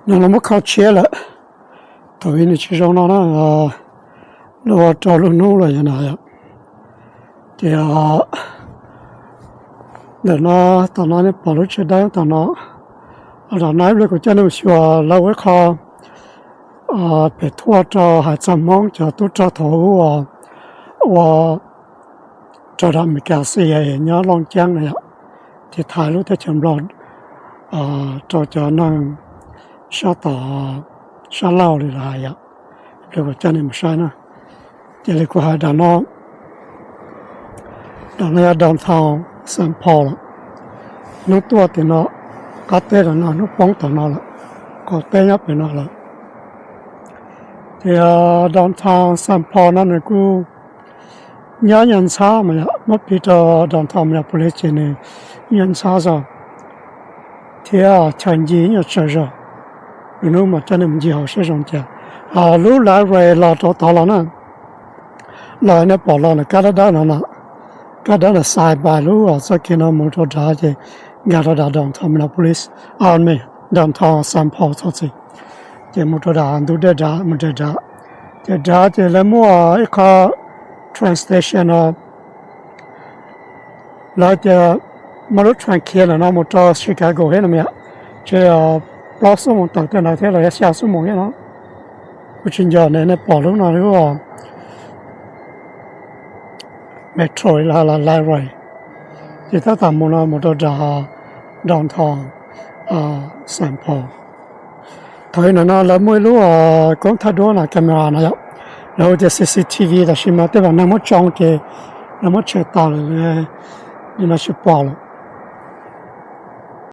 那么靠切了，头一年其中那我找路弄了那样，这啊，那当那跑路去的，当那那个真的是说，那我靠被拖着还怎么就都找头我找他们家是也人家浪江了呀，ที่ถ่ายรูปที่จำลองจะนั่งชาตาชาเล่าเลยล่ะ呀เรียกว่าจะนี่ไม่ใช่นะจะเรียกว่าด้านนอกด้านทางเซนพอลนู้ตัวที่นอกก็เตะด้านนอกนู้ป้องตัวนั้นละก็เตะยับไปนั่นละที่ด้านทางเซนพอลนั่นกูญายันช้ามา呀มาปีตด้านทางมาปุริจินี่ยันช้าซะที่ฉันยินอยู่这着รู้มาจะนี่มัน好些种家รู้来回老到了呢来呢跑了呢干到呢干到了塞巴路这看到摩托车的干到ด้านทางมาปุริสarmyด้านทางเซนพอลซะสิที่摩托车ดูได้จ้ามันได้จ้าจะจ้าจะแล้วมัวอีกtrain station like Maru train kia na motor Chicago he na me che plus mo ta ta na the la sia su mo he na ku chin ja ne pa lu na lu metro la railway che ta ta mo na motor da downtown St. Paul ถอยนะแล้วมวยรู้กองทัดนะกล้องนะยะแล้วจะ CCTV แต่ชิมาแต่ว่าน้ำมันจ้องเจน้ำมันเชื่อตาเลยนี่น่าชิปอล